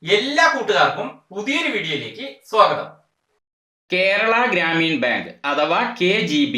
എല്ലാ കൂട്ടുകാർക്കും പുതിയൊരു വീഡിയോയിലേക്ക് സ്വാഗതം. കേരള ഗ്രാമീൺ ബാങ്ക് അഥവാ KGB,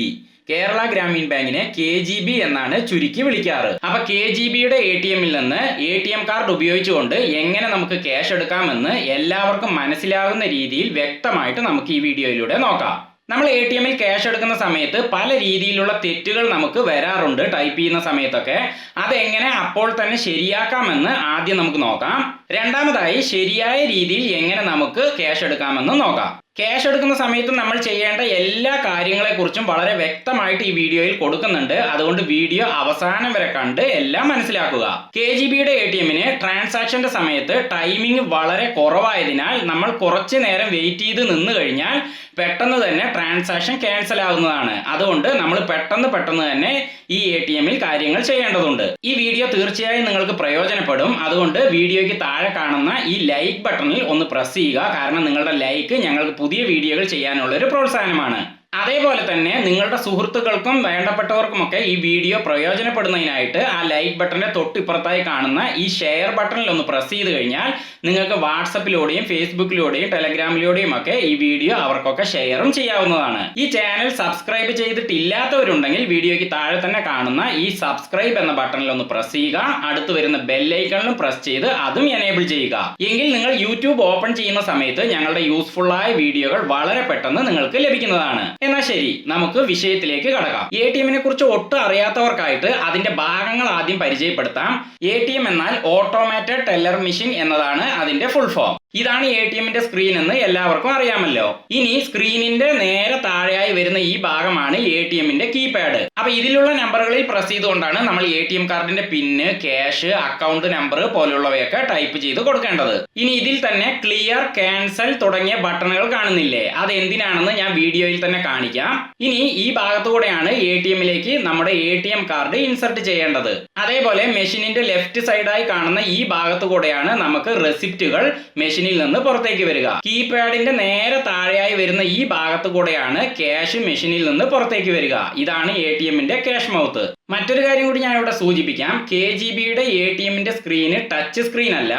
കേരള ഗ്രാമീൺ ബാങ്കിനെ KGB എന്നാണ് ചുരുക്കി വിളിക്കാറ്. അപ്പൊ KGBയുടെ ATM നിന്ന് ATM കാർഡ് ഉപയോഗിച്ചുകൊണ്ട് എങ്ങനെ നമുക്ക് ക്യാഷ് എടുക്കാമെന്ന് എല്ലാവർക്കും മനസ്സിലാകുന്ന രീതിയിൽ വ്യക്തമായിട്ട് നമുക്ക് ഈ വീഡിയോയിലൂടെ നോക്കാം. നമ്മൾ ATMൽ ക്യാഷ് എടുക്കുന്ന സമയത്ത് പല രീതിയിലുള്ള തെറ്റുകൾ നമുക്ക് വരാറുണ്ട്. ടൈപ്പ് ചെയ്യുന്ന സമയത്തൊക്കെ അതെങ്ങനെ അപ്പോൾ തന്നെ ശരിയാക്കാമെന്ന് ആദ്യം നമുക്ക് നോക്കാം. രണ്ടാമതായി ശരിയായ രീതിയിൽ എങ്ങനെ നമുക്ക് ക്യാഷ് എടുക്കാമെന്ന് നോക്കാം. ക്യാഷ് എടുക്കുന്ന സമയത്ത് നമ്മൾ ചെയ്യേണ്ട എല്ലാ കാര്യങ്ങളെക്കുറിച്ചും വളരെ വ്യക്തമായിട്ട് ഈ വീഡിയോയിൽ കൊടുക്കുന്നുണ്ട്. അതുകൊണ്ട് വീഡിയോ അവസാനം വരെ കണ്ട് എല്ലാം മനസ്സിലാക്കുക. KGBയുടെ ATMന് ട്രാൻസാക്ഷന്റെ സമയത്ത് ടൈമിംഗ് വളരെ കുറവായതിനാൽ നമ്മൾ കുറച്ച് നേരം വെയിറ്റ് ചെയ്ത് നിന്ന് കഴിഞ്ഞാൽ പെട്ടെന്ന് തന്നെ ട്രാൻസാക്ഷൻ ക്യാൻസൽ ആവുന്നതാണ്. അതുകൊണ്ട് നമ്മൾ പെട്ടെന്ന് തന്നെ ഈ ATMൽ കാര്യങ്ങൾ ചെയ്യേണ്ടതുണ്ട്. ഈ വീഡിയോ തീർച്ചയായും നിങ്ങൾക്ക് പ്രയോജനപ്പെടും. അതുകൊണ്ട് വീഡിയോയ്ക്ക് താഴെ കാണുന്ന ഈ ലൈക്ക് ബട്ടണിൽ ഒന്ന് പ്രസ് ചെയ്യുക. കാരണം നിങ്ങളുടെ ലൈക്ക് ഞങ്ങൾക്ക് പുതിയ വീഡിയോകൾ ചെയ്യാനുള്ള ഒരു പ്രോത്സാഹനമാണ്. അതേപോലെ തന്നെ നിങ്ങളുടെ സുഹൃത്തുക്കൾക്കും വേണ്ടപ്പെട്ടവർക്കുമൊക്കെ ഈ വീഡിയോ പ്രയോജനപ്പെടുന്നതിനായിട്ട് ആ ലൈക്ക് ബട്ടന്റെ തൊട്ടിപ്പുറത്തായി കാണുന്ന ഈ ഷെയർ ബട്ടണിൽ ഒന്ന് പ്രസ് ചെയ്ത് കഴിഞ്ഞാൽ നിങ്ങൾക്ക് വാട്സപ്പിലൂടെയും ഫേസ്ബുക്കിലൂടെയും ടെലഗ്രാമിലൂടെയും ഒക്കെ ഈ വീഡിയോ അവർക്കൊക്കെ ഷെയറും ചെയ്യാവുന്നതാണ്. ഈ ചാനൽ സബ്സ്ക്രൈബ് ചെയ്തിട്ടില്ലാത്തവരുണ്ടെങ്കിൽ വീഡിയോയ്ക്ക് താഴെ തന്നെ കാണുന്ന ഈ സബ്സ്ക്രൈബ് എന്ന ബട്ടണിൽ ഒന്ന് പ്രസ് ചെയ്യുക. അടുത്ത് വരുന്ന ബെല്ലൈക്കണിലും പ്രസ് ചെയ്ത് അതും എനേബിൾ ചെയ്യുക. എങ്കിൽ നിങ്ങൾ യൂട്യൂബ് ഓപ്പൺ ചെയ്യുന്ന സമയത്ത് ഞങ്ങളുടെ യൂസ്ഫുൾ ആയ വീഡിയോകൾ വളരെ പെട്ടെന്ന് നിങ്ങൾക്ക് ലഭിക്കുന്നതാണ്. എന്നാൽ ശരി, നമുക്ക് വിഷയത്തിലേക്ക് കടക്കാം. ATMനെ കുറിച്ച് ഒട്ടും അറിയാത്തവർക്കായിട്ട് അതിന്റെ ഭാഗങ്ങൾ ആദ്യം പരിചയപ്പെടുത്താം. ATM എന്നാൽ ഓട്ടോമാറ്റഡ് ടെല്ലർ മെഷീൻ എന്നതാണ് അതിന്റെ ഫുൾ ഫോം. ഇതാണ് ATMന്റെ സ്ക്രീൻ എന്ന് എല്ലാവർക്കും അറിയാമല്ലോ. ഇനി സ്ക്രീനിന്റെ നേരെ താഴെയായി വരുന്ന ഈ ഭാഗമാണ് ATMന്റെ കീപാഡ്. അപ്പൊ ഇതിലുള്ള നമ്പറുകളിൽ പ്രസ് ചെയ്തുകൊണ്ടാണ് നമ്മൾ ATM കാർഡിന്റെ പിന്ന്, ക്യാഷ്, അക്കൗണ്ട് നമ്പർ പോലുള്ളവയൊക്കെ ടൈപ്പ് ചെയ്ത് കൊടുക്കേണ്ടത്. ഇനി ഇതിൽ തന്നെ ക്ലിയർ, ക്യാൻസൽ തുടങ്ങിയ ബട്ടണുകൾ കാണുന്നില്ലേ? അത് എന്തിനാണെന്ന് ഞാൻ വീഡിയോയിൽ തന്നെ കാണിക്കാം. ഇനി ഈ ഭാഗത്തുകൂടെയാണ് ATMലേക്ക് നമ്മുടെ ATM കാർഡ് ഇൻസർട്ട് ചെയ്യേണ്ടത്. അതേപോലെ മെഷീനിന്റെ ലെഫ്റ്റ് സൈഡായി കാണുന്ന ഈ ഭാഗത്തുകൂടെയാണ് നമുക്ക് റെസിപ്റ്റുകൾ മെഷീനിൽ നിന്ന് പുറത്തേക്ക് വരിക. കീപാഡിന്റെ നേരെ താഴെയായി വരുന്ന ഈ ഭാഗത്തു കൂടെയാണ് ക്യാഷ് മെഷീനിൽ നിന്ന് പുറത്തേക്ക് വരിക. ഇതാണ് ATMന്റെ ക്യാഷ് മൗത്ത്. മറ്റൊരു കാര്യം കൂടി ഞാൻ ഇവിടെ സൂചിപ്പിക്കാം. KGBയുടെ ATMന്റെ സ്ക്രീന് ടച്ച് സ്ക്രീൻ അല്ല.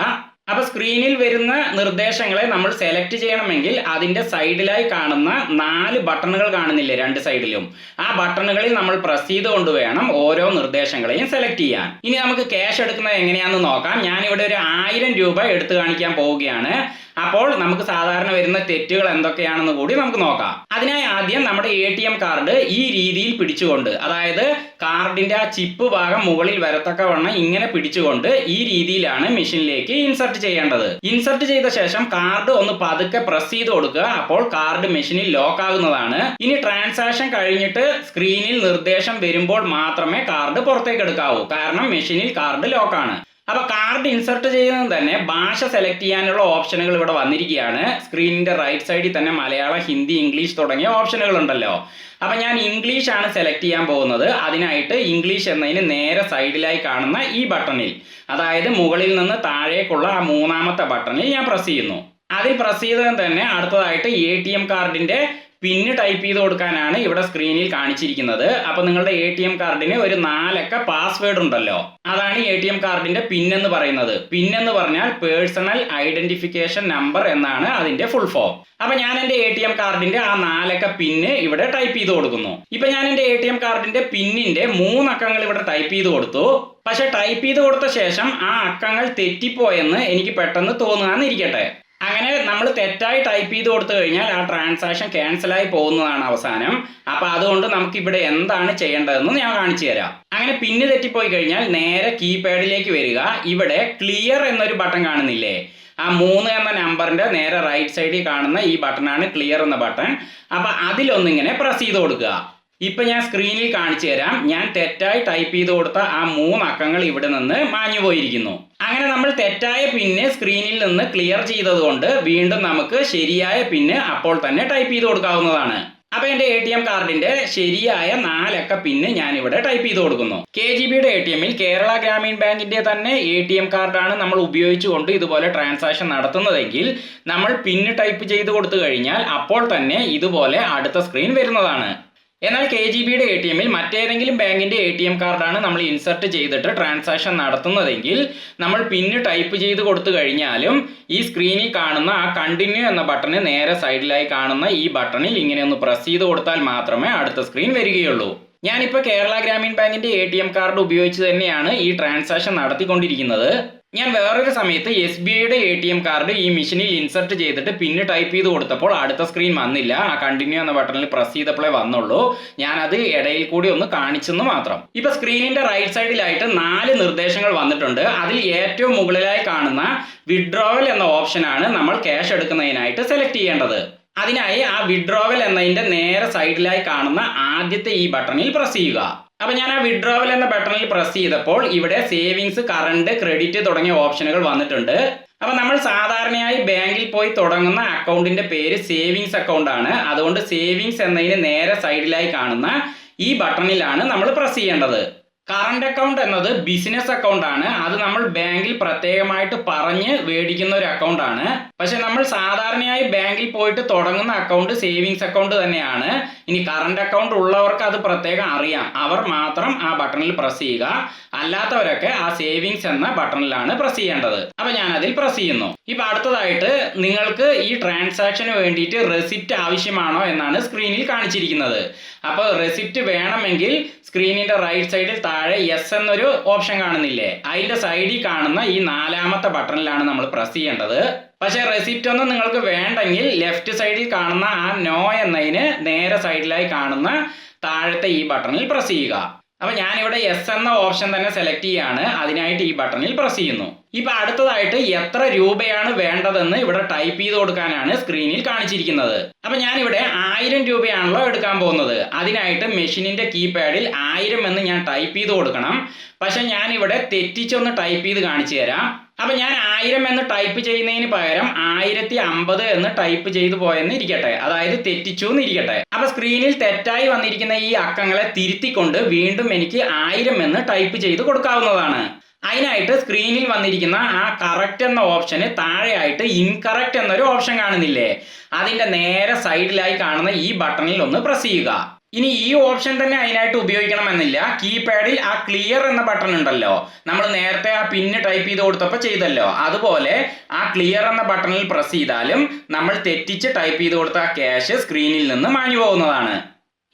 അപ്പൊ സ്ക്രീനിൽ വരുന്ന നിർദ്ദേശങ്ങളെ നമ്മൾ സെലക്ട് ചെയ്യണമെങ്കിൽ അതിന്റെ സൈഡിലായി കാണുന്ന 4 ബട്ടണുകൾ കാണുന്നില്ലേ രണ്ട് സൈഡിലും? ആ ബട്ടണുകളിൽ നമ്മൾ പ്രസ് ചെയ്തുകൊണ്ട് വേണം ഓരോ നിർദ്ദേശങ്ങളെയും സെലക്ട് ചെയ്യാൻ. ഇനി നമുക്ക് ക്യാഷ് എടുക്കുന്നത് എങ്ങനെയാണെന്ന് നോക്കാം. ഞാനിവിടെ ഒരു 1000 രൂപ എടുത്തു കാണിക്കാൻ പോവുകയാണ്. അപ്പോൾ നമുക്ക് സാധാരണ വരുന്ന തെറ്റുകൾ എന്തൊക്കെയാണെന്ന് കൂടി നമുക്ക് നോക്കാം. അതിനായി ആദ്യം നമ്മുടെ ATM കാർഡ് ഈ രീതിയിൽ പിടിച്ചുകൊണ്ട്, അതായത് കാർഡിന്റെ ആ ചിപ്പ് ഭാഗം മുകളിൽ വരത്തക്കവണ്ണം ഇങ്ങനെ പിടിച്ചുകൊണ്ട് ഈ രീതിയിലാണ് മെഷീനിലേക്ക് ഇൻസർട്ട് ചെയ്യേണ്ടത്. ഇൻസർട്ട് ചെയ്ത ശേഷം കാർഡ് ഒന്ന് പതുക്കെ പ്രസ് ചെയ്ത് കൊടുക്കുക. അപ്പോൾ കാർഡ് മെഷീനിൽ ലോക്ക് ആകുന്നതാണ്. ഇനി ട്രാൻസാക്ഷൻ കഴിഞ്ഞിട്ട് സ്ക്രീനിൽ നിർദ്ദേശം വരുമ്പോൾ മാത്രമേ കാർഡ് പുറത്തേക്ക് എടുക്കാവൂ. കാരണം മെഷീനിൽ കാർഡ് ലോക്കാണ്. അപ്പൊ കാർഡ് ഇൻസർട്ട് ചെയ്യുന്നത് തന്നെ ഭാഷ സെലക്ട് ചെയ്യാനുള്ള ഓപ്ഷനുകൾ ഇവിടെ വന്നിരിക്കുകയാണ്. സ്ക്രീനിന്റെ റൈറ്റ് സൈഡിൽ തന്നെ മലയാളം, ഹിന്ദി, ഇംഗ്ലീഷ് തുടങ്ങിയ ഓപ്ഷനുകൾ ഉണ്ടല്ലോ. അപ്പൊ ഞാൻ ഇംഗ്ലീഷ് ആണ് സെലക്ട് ചെയ്യാൻ പോകുന്നത്. അതിനായിട്ട് ഇംഗ്ലീഷ് എന്നതിന് നേരെ സൈഡിലായി കാണുന്ന ഈ ബട്ടണിൽ, അതായത് മുകളിൽ നിന്ന് താഴേക്കുള്ള ആ 3ാമത്തെ ബട്ടണിൽ ഞാൻ പ്രസ് ചെയ്യുന്നു. അതിൽ പ്രസ് ചെയ്തത് തന്നെ അടുത്തതായിട്ട് ATM കാർഡിന്റെ പിന്ന് ടൈപ്പ് ചെയ്ത് കൊടുക്കാനാണ് ഇവിടെ സ്ക്രീനിൽ കാണിച്ചിരിക്കുന്നത്. അപ്പൊ നിങ്ങളുടെ ATM കാർഡിന് ഒരു 4 അക്ക പാസ്വേഡ് ഉണ്ടല്ലോ, അതാണ് ATM കാർഡിന്റെ പിൻ എന്ന് പറയുന്നത്. പിൻ എന്ന് പറഞ്ഞാൽ പേഴ്സണൽ ഐഡന്റിഫിക്കേഷൻ നമ്പർ എന്നാണ് അതിന്റെ ഫുൾ ഫോം. അപ്പൊ ഞാൻ എന്റെ ATM കാർഡിന്റെ ആ 4 അക്ക പിന്ന് ഇവിടെ ടൈപ്പ് ചെയ്ത് കൊടുക്കുന്നു. ഇപ്പൊ ഞാൻ എന്റെ ATM കാർഡിന്റെ പിന്നിന്റെ 3 അക്കങ്ങൾ ഇവിടെ ടൈപ്പ് ചെയ്ത് കൊടുത്തു. പക്ഷെ ടൈപ്പ് ചെയ്ത് കൊടുത്ത ശേഷം ആ അക്കങ്ങൾ തെറ്റിപ്പോയെന്ന് എനിക്ക് പെട്ടെന്ന് തോന്നുകയെന്നിരിക്കട്ടെ. അങ്ങനെ നമ്മൾ തെറ്റായി ടൈപ്പ് ചെയ്ത് കൊടുത്തു കഴിഞ്ഞാൽ ആ ട്രാൻസാക്ഷൻ ക്യാൻസലായി പോകുന്നതാണ് അവസാനം. അപ്പൊ അതുകൊണ്ട് നമുക്ക് ഇവിടെ എന്താണ് ചെയ്യേണ്ടതെന്ന് ഞാൻ കാണിച്ചു തരാം. അങ്ങനെ പിന്ന് തെറ്റിപ്പോയി കഴിഞ്ഞാൽ നേരെ കീപാഡിലേക്ക് വരിക. ഇവിടെ ക്ലിയർ എന്നൊരു ബട്ടൺ കാണുന്നില്ലേ? ആ 3 എന്ന നമ്പറിന്റെ നേരെ റൈറ്റ് സൈഡിൽ കാണുന്ന ഈ ബട്ടണാണ് ക്ലിയർ എന്ന ബട്ടൺ. അപ്പൊ അതിലൊന്നിങ്ങനെ പ്രസ് ചെയ്ത് കൊടുക്കുക. ഇപ്പൊ ഞാൻ സ്ക്രീനിൽ കാണിച്ചു തരാം. ഞാൻ തെറ്റായി ടൈപ്പ് ചെയ്ത് കൊടുത്ത ആ 3 അക്കങ്ങൾ ഇവിടെ നിന്ന് മാഞ്ഞു പോയിരിക്കുന്നു. അങ്ങനെ നമ്മൾ തെറ്റായ പിന്ന് സ്ക്രീനിൽ നിന്ന് ക്ലിയർ ചെയ്തതുകൊണ്ട് വീണ്ടും നമുക്ക് ശരിയായ പിന്ന് അപ്പോൾ തന്നെ ടൈപ്പ് ചെയ്ത് കൊടുക്കാവുന്നതാണ്. അപ്പൊ എന്റെ ATM കാർഡിന്റെ ശരിയായ 4 അക്ക പിന്ന് ഞാൻ ഇവിടെ ടൈപ്പ് ചെയ്ത് കൊടുക്കുന്നു. KGBയുടെ ATMൽ കേരള ഗ്രാമീൺ ബാങ്കിന്റെ തന്നെ ATM കാർഡാണ് നമ്മൾ ഉപയോഗിച്ചുകൊണ്ട് ഇതുപോലെ ട്രാൻസാക്ഷൻ നടത്തുന്നതെങ്കിൽ നമ്മൾ പിന്ന് ടൈപ്പ് ചെയ്ത് കൊടുത്തു കഴിഞ്ഞാൽ അപ്പോൾ തന്നെ ഇതുപോലെ അടുത്ത സ്ക്രീൻ വരുന്നതാണ്. എന്നാൽ KGBയുടെ ATM മറ്റേതെങ്കിലും ബാങ്കിന്റെ ATM കാർഡാണ് നമ്മൾ ഇൻസർട്ട് ചെയ്തിട്ട് ട്രാൻസാക്ഷൻ നടത്തുന്നതെങ്കിൽ നമ്മൾ പിന്ന് ടൈപ്പ് ചെയ്ത് കൊടുത്തു കഴിഞ്ഞാലും ഈ സ്ക്രീനിൽ കാണുന്ന ആ കണ്ടിന്യൂ എന്ന ബട്ടണ് നേരെ സൈഡിലായി കാണുന്ന ഈ ബട്ടണിൽ ഇങ്ങനെ ഒന്ന് പ്രസ് ചെയ്ത് കൊടുത്താൽ മാത്രമേ അടുത്ത സ്ക്രീൻ വരികയുള്ളൂ. ഞാനിപ്പോൾ കേരള ഗ്രാമീൺ ബാങ്കിന്റെ ATM കാർഡ് ഉപയോഗിച്ച് തന്നെയാണ് ഈ ട്രാൻസാക്ഷൻ നടത്തിക്കൊണ്ടിരിക്കുന്നത്. ഞാൻ വേറൊരു സമയത്ത് SBIയുടെ ATM കാർഡ് ഈ മെഷീനിൽ ഇൻസർട്ട് ചെയ്തിട്ട് പിന്ന് ടൈപ്പ് ചെയ്ത് കൊടുത്തപ്പോൾ അടുത്ത സ്ക്രീൻ വന്നില്ല. ആ കണ്ടിന്യൂ എന്ന ബട്ടണിൽ പ്രസ് ചെയ്തപ്പോഴേ വന്നുള്ളൂ. ഞാനത് ഇടയിൽ കൂടി ഒന്ന് കാണിച്ചെന്ന് മാത്രം. ഇപ്പൊ സ്ക്രീനിന്റെ റൈറ്റ് സൈഡിലായിട്ട് 4 നിർദ്ദേശങ്ങൾ വന്നിട്ടുണ്ട്. അതിൽ ഏറ്റവും മുകളിലായി കാണുന്ന വിഡ്രോവൽ എന്ന ഓപ്ഷനാണ് നമ്മൾ ക്യാഷ് എടുക്കുന്നതിനായിട്ട് സെലക്ട് ചെയ്യേണ്ടത്. അതിനായി ആ വിഡ്രോവൽ എന്നതിന്റെ നേരെ സൈഡിലായി കാണുന്ന ആദ്യത്തെ ഈ ബട്ടണിൽ പ്രസ് ചെയ്യുക. അപ്പൊ ഞാൻ ആ വിഡ്രോവൽ എന്ന ബട്ടണിൽ പ്രസ് ചെയ്തപ്പോൾ ഇവിടെ സേവിങ്സ്, കറണ്ട്, ക്രെഡിറ്റ് തുടങ്ങിയ ഓപ്ഷനുകൾ വന്നിട്ടുണ്ട്. അപ്പൊ നമ്മൾ സാധാരണയായി ബാങ്കിൽ പോയി തുടങ്ങുന്ന അക്കൗണ്ടിന്റെ പേര് സേവിങ്സ് അക്കൗണ്ട് ആണ്. അതുകൊണ്ട് സേവിങ്സ് എന്നതിന് നേരെ സൈഡിലായി കാണുന്ന ഈ ബട്ടണിലാണ് നമ്മൾ പ്രസ് ചെയ്യേണ്ടത്. കറണ്ട് അക്കൗണ്ട് എന്നത് ബിസിനസ് അക്കൗണ്ട് ആണ്. അത് നമ്മൾ ബാങ്കിൽ പ്രത്യേകമായിട്ട് പറഞ്ഞ് മേടിക്കുന്ന ഒരു അക്കൗണ്ട് ആണ്. പക്ഷെ നമ്മൾ സാധാരണയായി ബാങ്കിൽ പോയിട്ട് തുടങ്ങുന്ന അക്കൗണ്ട് സേവിങ്സ് അക്കൗണ്ട് തന്നെയാണ്. ഇനി കറണ്ട് അക്കൗണ്ട് ഉള്ളവർക്ക് അത് പ്രത്യേകം അറിയാം. അവർ മാത്രം ആ ബട്ടണിൽ പ്രസ് ചെയ്യുക. അല്ലാത്തവരൊക്കെ ആ സേവിങ്സ് എന്ന ബട്ടണിലാണ് പ്രസ് ചെയ്യേണ്ടത്. അപ്പൊ ഞാൻ അതിൽ പ്രസ് ചെയ്യുന്നു. ഇപ്പൊ അടുത്തതായിട്ട് നിങ്ങൾക്ക് ഈ ട്രാൻസാക്ഷന് വേണ്ടിയിട്ട് റെസിപ്റ്റ് ആവശ്യമാണോ എന്നാണ് സ്ക്രീനിൽ കാണിച്ചിരിക്കുന്നത്. അപ്പോൾ റെസിപ്റ്റ് വേണമെങ്കിൽ സ്ക്രീനിന്റെ റൈറ്റ് സൈഡിൽ താഴെ യെസ് എന്നൊരു ഓപ്ഷൻ കാണുന്നില്ലേ, അതിന്റെ സൈഡിൽ കാണുന്ന ഈ 4ാമത്തെ ബട്ടണിലാണ് നമ്മൾ പ്രസ് ചെയ്യേണ്ടത്. പക്ഷെ റെസിപ്റ്റ് ഒന്നും നിങ്ങൾക്ക് വേണ്ടെങ്കിൽ ലെഫ്റ്റ് സൈഡിൽ കാണുന്ന ആ നോ എന്നതിന് നേരെ സൈഡിലായി കാണുന്ന താഴത്തെ ഈ ബട്ടണിൽ പ്രസ് ചെയ്യുക. അപ്പൊ ഞാനിവിടെ യെസ് എന്ന ഓപ്ഷൻ തന്നെ സെലക്ട് ചെയ്യാണ്. അതിനായിട്ട് ഈ ബട്ടണിൽ പ്രസ് ചെയ്യുന്നു. ഇപ്പൊ അടുത്തതായിട്ട് എത്ര രൂപയാണ് വേണ്ടതെന്ന് ഇവിടെ ടൈപ്പ് ചെയ്ത് കൊടുക്കാനാണ് സ്ക്രീനിൽ കാണിച്ചിരിക്കുന്നത്. അപ്പൊ ഞാനിവിടെ 1000 രൂപയാണല്ലോ എടുക്കാൻ പോകുന്നത്. അതിനായിട്ട് മെഷീനിന്റെ കീപാഡിൽ 1000 എന്ന് ഞാൻ ടൈപ്പ് ചെയ്ത് കൊടുക്കണം. പക്ഷെ ഞാനിവിടെ തെറ്റിച്ചൊന്ന് ടൈപ്പ് ചെയ്ത് കാണിച്ചു തരാം. അപ്പൊ ഞാൻ 1000 എന്ന് ടൈപ്പ് ചെയ്യുന്നതിന് പകരം 1050 എന്ന് ടൈപ്പ് ചെയ്തു പോയെന്ന് ഇരിക്കട്ടെ, അതായത് തെറ്റിച്ചു എന്ന് ഇരിക്കട്ടെ. അപ്പൊ സ്ക്രീനിൽ തെറ്റായി വന്നിരിക്കുന്ന ഈ അക്കങ്ങളെ തിരുത്തിക്കൊണ്ട് വീണ്ടും എനിക്ക് 1000 എന്ന് ടൈപ്പ് ചെയ്ത് കൊടുക്കാവുന്നതാണ്. അതിനായിട്ട് സ്ക്രീനിൽ വന്നിരിക്കുന്ന ആ കറക്റ്റ് എന്ന ഓപ്ഷന് താഴെയായിട്ട് ഇൻകറക്റ്റ് എന്നൊരു ഓപ്ഷൻ കാണുന്നില്ലേ, അതിന്റെ നേരെ സൈഡിലായി കാണുന്ന ഈ ബട്ടണിൽ ഒന്ന് പ്രസ് ചെയ്യുക. ഇനി ഈ ഓപ്ഷൻ തന്നെ അതിനായിട്ട് ഉപയോഗിക്കണമെന്നില്ല. കീപാഡിൽ ആ ക്ലിയർ എന്ന ബട്ടൺ ഉണ്ടല്ലോ, നമ്മൾ നേരത്തെ ആ പിന്ന് ടൈപ്പ് ചെയ്ത് കൊടുത്തപ്പോൾ ചെയ്തല്ലോ, അതുപോലെ ആ ക്ലിയർ എന്ന ബട്ടണിൽ പ്രസ് ചെയ്താലും നമ്മൾ തെറ്റിച്ച് ടൈപ്പ് ചെയ്ത് കൊടുത്ത ആ ക്യാഷ് സ്ക്രീനിൽ നിന്ന് മാഞ്ഞു പോകുന്നതാണ്.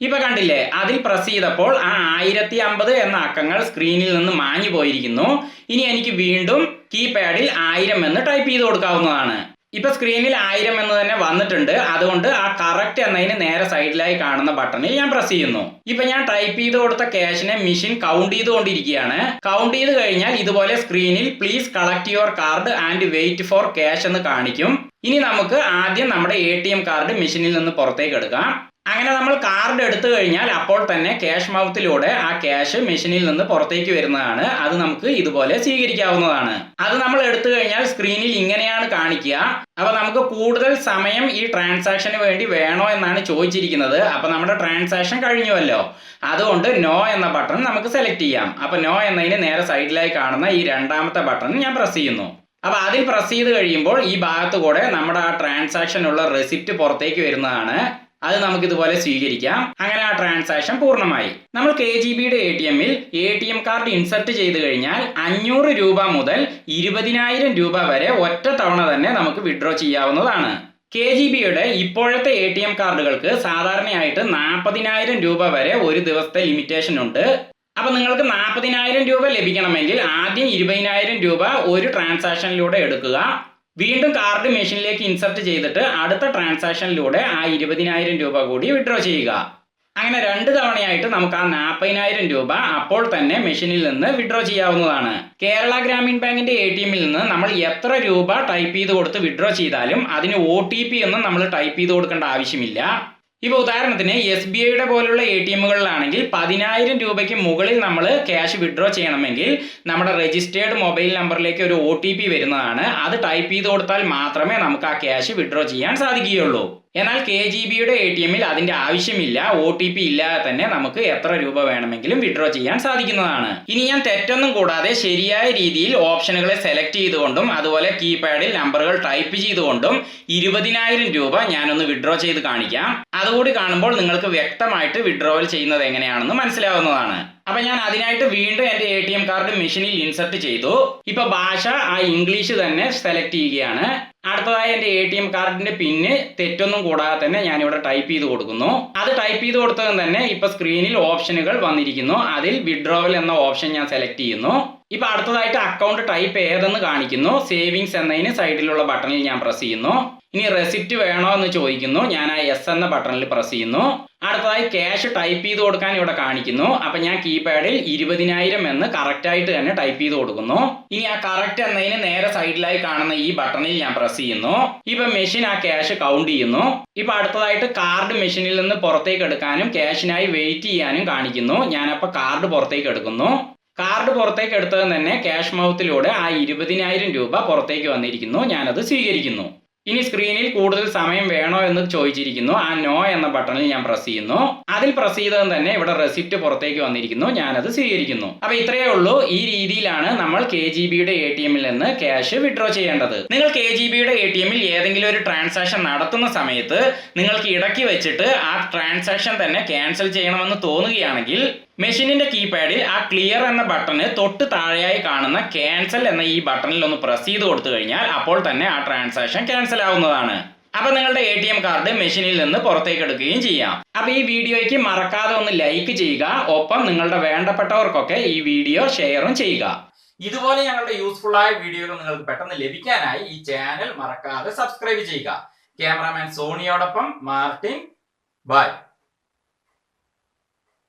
ഇപ്പൊ കണ്ടില്ലേ, അതിൽ പ്രസ് ചെയ്തപ്പോൾ ആ 1050 എന്ന അക്കങ്ങൾ സ്ക്രീനിൽ നിന്ന് മാഞ്ഞു പോയിരിക്കുന്നു. ഇനി എനിക്ക് വീണ്ടും കീപാഡിൽ 1000 എന്ന് ടൈപ്പ് ചെയ്ത് കൊടുക്കാവുന്നതാണ്. ഇപ്പൊ സ്ക്രീനിൽ 1000 എന്ന് തന്നെ വന്നിട്ടുണ്ട്. അതുകൊണ്ട് ആ കറക്റ്റ് എന്നതിന് നേരെ സൈഡിലായി കാണുന്ന ബട്ടണിൽ ഞാൻ പ്രസ് ചെയ്യുന്നു. ഇപ്പൊ ഞാൻ ടൈപ്പ് ചെയ്ത് കൊടുത്ത ക്യാഷിനെ മെഷീൻ കൗണ്ട് ചെയ്തുകൊണ്ടിരിക്കുകയാണ്. കൗണ്ട് ചെയ്ത് കഴിഞ്ഞാൽ ഇതുപോലെ സ്ക്രീനിൽ please collect your card and wait for cash എന്ന് കാണിക്കും. ഇനി നമുക്ക് ആദ്യം നമ്മുടെ ATM കാർഡ് മെഷീനിൽ നിന്ന് പുറത്തേക്ക് എടുക്കാം. അങ്ങനെ നമ്മൾ കാർഡ് എടുത്തു കഴിഞ്ഞാൽ അപ്പോൾ തന്നെ ക്യാഷ് മൗത്തിലൂടെ ആ ക്യാഷ് മെഷീനിൽ നിന്ന് പുറത്തേക്ക് വരുന്നതാണ്. അത് നമുക്ക് ഇതുപോലെ സ്വീകരിക്കാവുന്നതാണ്. അത് നമ്മൾ എടുത്തു കഴിഞ്ഞാൽ സ്ക്രീനിൽ ഇങ്ങനെയാണ് കാണിക്കുക. അപ്പൊ നമുക്ക് കൂടുതൽ സമയം ഈ ട്രാൻസാക്ഷന് വേണ്ടി വേണോ എന്നാണ് ചോദിച്ചിരിക്കുന്നത്. അപ്പൊ നമ്മുടെ ട്രാൻസാക്ഷൻ കഴിഞ്ഞുവല്ലോ, അതുകൊണ്ട് നോ എന്ന ബട്ടൺ നമുക്ക് സെലക്ട് ചെയ്യാം. അപ്പൊ നോ എന്നതിന് നേരെ സൈഡിലായി കാണുന്ന ഈ 2ാമത്തെ ബട്ടൺ ഞാൻ പ്രസ് ചെയ്യുന്നു. അപ്പൊ അതിൽ പ്രസ് ചെയ്ത് കഴിയുമ്പോൾ ഈ ഭാഗത്ത് കൂടെ നമ്മുടെ ആ ട്രാൻസാക്ഷനുള്ള റെസിപ്റ്റ് പുറത്തേക്ക് വരുന്നതാണ്. അത് നമുക്ക് ഇതുപോലെ സ്വീകരിക്കാം. അങ്ങനെ ആ ട്രാൻസാക്ഷൻ പൂർണ്ണമായി. നമ്മൾ KGBയുടെ ATM കാർഡ് ഇൻസർട്ട് ചെയ്ത് കഴിഞ്ഞാൽ 500 രൂപ മുതൽ 20,000 രൂപ വരെ ഒറ്റ തവണ തന്നെ നമുക്ക് വിഡ്രോ ചെയ്യാവുന്നതാണ്. KGBയുടെ ഇപ്പോഴത്തെ ATM കാർഡുകൾക്ക് സാധാരണയായിട്ട് 40,000 രൂപ വരെ ഒരു ദിവസത്തെ ലിമിറ്റേഷൻ ഉണ്ട്. അപ്പൊ നിങ്ങൾക്ക് 40,000 രൂപ ലഭിക്കണമെങ്കിൽ ആദ്യം 20,000 രൂപ ഒരു ട്രാൻസാക്ഷനിലൂടെ എടുക്കുക. വീണ്ടും കാർഡ് മെഷീനിലേക്ക് ഇൻസർട്ട് ചെയ്തിട്ട് അടുത്ത ട്രാൻസാക്ഷനിലൂടെ ആ 20,000 രൂപ കൂടി വിഡ്രോ ചെയ്യുക. അങ്ങനെ 2 തവണയായിട്ട് നമുക്ക് ആ 40,000 രൂപ അപ്പോൾ തന്നെ മെഷീനിൽ നിന്ന് വിഡ്രോ ചെയ്യാവുന്നതാണ്. കേരള ഗ്രാമീൺ ബാങ്കിന്റെ ATMൽ നിന്ന് നമ്മൾ എത്ര രൂപ ടൈപ്പ് ചെയ്ത് കൊടുത്ത് വിഡ്രോ ചെയ്താലും അതിന് OTP ഒന്നും നമ്മൾ ടൈപ്പ് ചെയ്ത് കൊടുക്കേണ്ട ആവശ്യമില്ല. ഇപ്പൊ ഉദാഹരണത്തിന് SBIയുടെ പോലുള്ള ATMകളിലാണെങ്കിൽ 10,000 രൂപയ്ക്ക് മുകളിൽ നമ്മൾ ക്യാഷ് വിഡ്രോ ചെയ്യണമെങ്കിൽ നമ്മുടെ രജിസ്റ്റേർഡ് മൊബൈൽ നമ്പറിലേക്ക് ഒരു OTP വരുന്നതാണ്. അത് ടൈപ്പ് ചെയ്ത് കൊടുത്താൽ മാത്രമേ നമുക്ക് ആ ക്യാഷ് വിഡ്രോ ചെയ്യാൻ സാധിക്കുകയുള്ളൂ. എന്നാൽ KGBയുടെ ATMൽ അതിന്റെ ആവശ്യമില്ല. OTP ഇല്ലാതെ തന്നെ നമുക്ക് എത്ര രൂപ വേണമെങ്കിലും വിഡ്രോ ചെയ്യാൻ സാധിക്കുന്നതാണ്. ഇനി ഞാൻ തെറ്റൊന്നും കൂടാതെ ശരിയായ രീതിയിൽ ഓപ്ഷനുകളെ സെലക്ട് ചെയ്തുകൊണ്ടും അതുപോലെ കീപാഡിൽ നമ്പറുകൾ ടൈപ്പ് ചെയ്തുകൊണ്ടും 20,000 രൂപ ഞാനൊന്ന് വിഡ്രോ ചെയ്ത് കാണിക്കാം. അതുകൂടി കാണുമ്പോൾ നിങ്ങൾക്ക് വ്യക്തമായിട്ട് വിഡ്രോവൽ ചെയ്യുന്നത് എങ്ങനെയാണെന്ന് മനസ്സിലാവുന്നതാണ്. അപ്പൊ ഞാൻ അതിനായിട്ട് വീണ്ടും എന്റെ ATM കാർഡ് മെഷീനിൽ ഇൻസർട്ട് ചെയ്തു. ഇപ്പൊ ഭാഷ ഇംഗ്ലീഷ് തന്നെ സെലക്ട് ചെയ്യുകയാണ്. അടുത്തതായി എന്റെ ATM കാർഡിന്റെ പിന്ന് തെറ്റൊന്നും കൂടാതെ തന്നെ ഞാൻ ഇവിടെ ടൈപ്പ് ചെയ്ത് കൊടുക്കുന്നു. അത് ടൈപ്പ് ചെയ്ത് കൊടുത്തത് തന്നെ ഇപ്പൊ സ്ക്രീനിൽ ഓപ്ഷനുകൾ വന്നിരിക്കുന്നു. അതിൽ വിഡ്രോവൽ എന്ന ഓപ്ഷൻ ഞാൻ സെലക്ട് ചെയ്യുന്നു. ഇപ്പൊ അടുത്തതായിട്ട് അക്കൗണ്ട് ടൈപ്പ് ഏതെന്ന് കാണിക്കുന്നു. സേവിങ്സ് എന്നതിന് സൈഡിലുള്ള ബട്ടണിൽ ഞാൻ പ്രസ് ചെയ്യുന്നു. ഇനി റെസിപ്റ്റ് വേണോ എന്ന് ചോദിക്കുന്നു. ഞാൻ എസ് എന്ന ബട്ടണിൽ പ്രസ് ചെയ്യുന്നു. അടുത്തതായി ക്യാഷ് ടൈപ്പ് ചെയ്ത് കൊടുക്കാൻ ഇവിടെ കാണിക്കുന്നു. അപ്പൊ ഞാൻ കീപാഡിൽ 20,000 എന്ന് കറക്റ്റ് ആയിട്ട് തന്നെ ടൈപ്പ് ചെയ്ത് കൊടുക്കുന്നു. ഇനി കറക്റ്റ് എന്നതിന് നേരെ സൈഡിലായി കാണുന്ന ഈ ബട്ടണിൽ ഞാൻ പ്രസ് ചെയ്യുന്നു. ഇപ്പൊ മെഷീൻ ക്യാഷ് കൗണ്ട് ചെയ്യുന്നു. ഇപ്പൊ അടുത്തതായിട്ട് കാർഡ് മെഷീനിൽ നിന്ന് പുറത്തേക്ക് എടുക്കാനും ക്യാഷിനായി വെയിറ്റ് ചെയ്യാനും കാണിക്കുന്നു. ഞാനപ്പോ കാർഡ് പുറത്തേക്ക് എടുക്കുന്നു. കാർഡ് പുറത്തേക്ക് എടുത്തത് തന്നെ ക്യാഷ് മൗത്തിലൂടെ 20,000 രൂപ പുറത്തേക്ക് വന്നിരിക്കുന്നു. ഞാനത് സ്വീകരിക്കുന്നു. ഇനി സ്ക്രീനിൽ കൂടുതൽ സമയം വേണോ എന്ന് ചോദിച്ചിരിക്കുന്നു. നോ എന്ന ബട്ടണിൽ ഞാൻ പ്രസ് ചെയ്യുന്നു. അതിൽ പ്രസ് ചെയ്തത് തന്നെ ഇവിടെ റെസിപ്റ്റ് പുറത്തേക്ക് വന്നിരിക്കുന്നു. ഞാനത് സ്വീകരിക്കുന്നു. അപ്പൊ ഇത്രയേ ഉള്ളൂ. ഈ രീതിയിലാണ് നമ്മൾ KGBയുടെ ATMൽ നിന്ന് ക്യാഷ് വിഡ്രോ ചെയ്യേണ്ടത്. നിങ്ങൾ KGBയുടെ ATMൽ ഏതെങ്കിലും ഒരു ട്രാൻസാക്ഷൻ നടത്തുന്ന സമയത്ത് നിങ്ങൾക്ക് ഇടയ്ക്ക് വെച്ചിട്ട് ആ ട്രാൻസാക്ഷൻ തന്നെ ക്യാൻസൽ ചെയ്യണമെന്ന് തോന്നുകയാണെങ്കിൽ മെഷീനിന്റെ കീപാഡിൽ ക്ലിയർ എന്ന ബട്ടണ് തൊട്ട് താഴെയായി കാണുന്ന ക്യാൻസൽ എന്ന ഈ ബട്ടണിൽ ഒന്ന് പ്രസ് ചെയ്ത് കൊടുത്തു കഴിഞ്ഞാൽ അപ്പോൾ തന്നെ ആ ട്രാൻസാക്ഷൻ ക്യാൻസൽ ആവുന്നതാണ്. അപ്പൊ നിങ്ങളുടെ ATM കാർഡ് മെഷീനിൽ നിന്ന് പുറത്തേക്ക് എടുക്കുകയും ചെയ്യാം. അപ്പൊ ഈ വീഡിയോയ്ക്ക് മറക്കാതെ ഒന്ന് ലൈക്ക് ചെയ്യുക. ഒപ്പം നിങ്ങളുടെ വേണ്ടപ്പെട്ടവർക്കൊക്കെ ഈ വീഡിയോ ഷെയറും ചെയ്യുക. ഇതുപോലെ ഞങ്ങളുടെ യൂസ്ഫുൾ ആയ വീഡിയോകൾ നിങ്ങൾക്ക് പെട്ടെന്ന് ലഭിക്കാനായി ഈ ചാനൽ മറക്കാതെ സബ്സ്ക്രൈബ് ചെയ്യുക. ക്യാമറാമാൻ സോണിയോടൊപ്പം മാർട്ടിൻ. ബൈ.